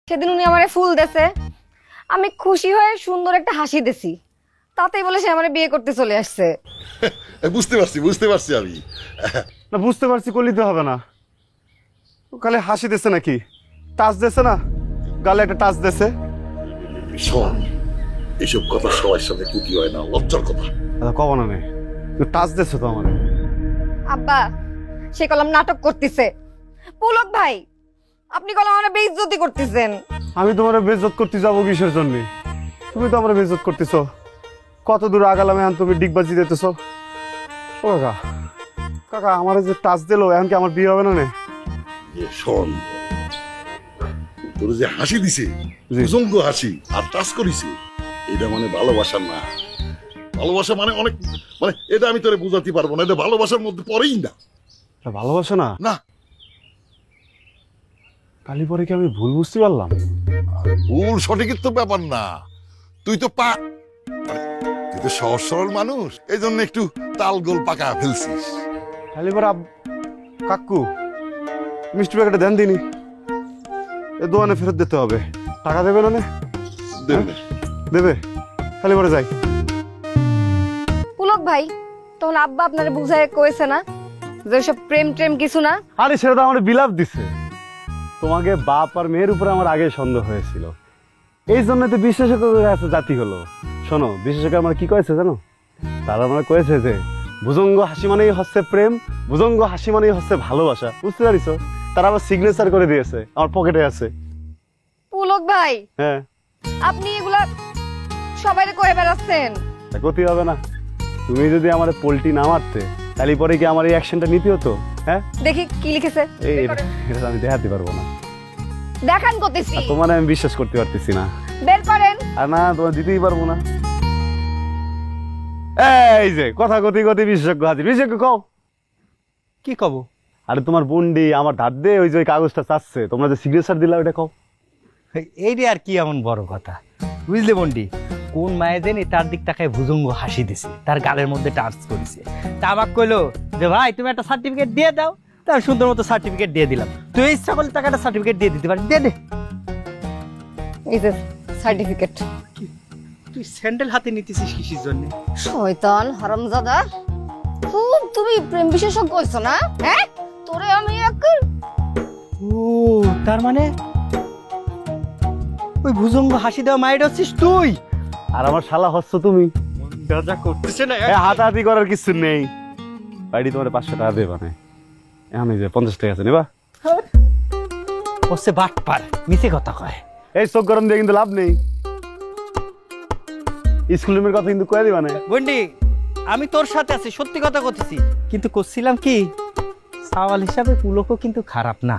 সেদিন উনি আমারে ফুল দেছে, আমি খুশি হয়ে সুন্দর একটা হাসি দিছি, তাতেই বলে সে আমারে বিয়ে করতে চলে আসছে। বুঝতে পারছি আমি। না বুঝতে পারছি কলিতে হবে না, কালে হাসি দিছে নাকি, টাচ দিছে না, গালে একটা টাচ দিছে। শোন, এইসব কথা সবার সাথে কুটি হয় না, লজ্জার কথা। কব না নে, টাচ দিছে তো আমার। আব্বা সে কলম নাটক করতেছে। পুলক ভাই, আপনি কলম আমারে বেইজ্জতি করতেছেন। আমি তোমার বেইজ্জত করতে যাবো কিসের জন্য? তুমি তো আমার বেইজ্জত করতেছো। কত দূর আগালাম এখন তুমি ডিগবাজি দিতেছো। ও কাকা, কাকা আমার যে টাচ দিলো এখন কি আমার বিয়ে হবে না? শোন, তোর যে হাসি দিছে, ভুজঙ্গ হাসি আর টাচ করিছে, এটা মানে ভালোবাসা না। ভালোবাসা মানে অনেক, মানে এটা আমি তোরে বুঝাতে পারবো না, এটা ভালোবাসার মধ্যে পড়েই না। ভালোবাসা না? না। কালি পরে কি আমি ভুল বুঝতে পারলাম? ভুল সঠিকের তো ব্যাপার না, তুই তো তুই তো সহজ সরল মানুষ, এই জন্য একটু তাল গোল পাকা ফেলছিস। কালি পরে কাকু মিষ্টি প্যাকেটে দেন দিনি, এ দোকানে ফেরত দিতে হবে। টাকা দেবে না? দেবে। খালি পরে যাই। পুলক ভাই, তখন আব্বা আপনারে বুঝায় কইছে না যে সব প্রেম ট্রেম কিছু না? আরে সেটা তো আমার বিলাপ দিছে। তোমাকে বাপ আর মেয়ের উপরে আমার আগে সন্দেহ হয়েছিল, এই জন্য তো বিশেষজ্ঞদের কাছে জাতি হলো। শোনো, বিশেষজ্ঞ আমার কি কয়েছে জানো? তারা আমার কয়েছে যে ভুজঙ্গ হাসি মানেই হচ্ছে প্রেম, ভুজঙ্গ হাসি মানেই হচ্ছে ভালোবাসা। বুঝতে পারিস? তারা আবার সিগনেচার করে দিয়েছে, আমার পকেটে আছে। পুলক ভাই, হ্যাঁ, আপনি এগুলা সবাইরে কয়ে বেড়াচ্ছেন। ক্ষতি হবে না। তুমি যদি আমার পোল্ট্রি না মারতে, তাহলে পরে কি আমার এই অ্যাকশনটা নিতে হতো? হ্যাঁ, দেখি কি লিখেছে। এটা আমি দেখাতে পারবো না। দেখান করতেছি। তোমার আমি বিশ্বাস করতে পারতেছি না। বের করেন। আর না, তোমার দিতেই পারবো না। এই যে কথা গতি বিশেষজ্ঞ হাজির। বিশেষজ্ঞ কও কি কব? আরে তোমার বন্ডি আমার ধার দে, ওই যে কাগজটা চাচ্ছে, তোমরা যে সিগনেচার দিলা ওটা কও। এইটা আর কি এমন বড় কথা, বুঝলে বন্ডি? কোন মায়ে জানি তার দিক তাকায় ভুজঙ্গ হাসি দিছে, তার গালের মধ্যে টাচ করেছে। তা আমাকে কইলো যে ভাই তুমি একটা সার্টিফিকেট দিয়ে দাও। তার সুন্দর মতো সার্টিফিকেট দিয়ে দিলাম। তুই ইচ্ছা করলে তাকে একটা সার্টিফিকেট দিয়ে দিতে পারিস, দে দে। এই যে সার্টিফিকেট। তুই স্যান্ডেল হাতে নিতেছিস কিসের জন্য? শয়তান হারামজাদা, খুব তুমি প্রেম বিশেষজ্ঞ হইছো না? হ্যাঁ, তোরে আমি ও তার মানে ওই ভুজঙ্গ হাসি দেওয়া মাইড হচ্ছিস তুই? আর আমার শালা হচ্ছ তুমি। যা করতেছে না, হাতাহাতি করার কিছু নেই। বাড়ি তোমার 500 টাকা দেবা না, এখন এই যে 50 টাকা আছে নেবা। হচ্ছে বাটপার, মিছে কথা কয়। এই চোখ গরম দিয়ে কিন্তু লাভ নেই। স্কুল রুমের কথা কিন্তু কয়ে দিবা না। বন্ডি, আমি তোর সাথে আছি, সত্যি কথা করতেছি, কিন্তু করছিলাম কি সাওয়াল হিসাবে পুলকও কিন্তু খারাপ না।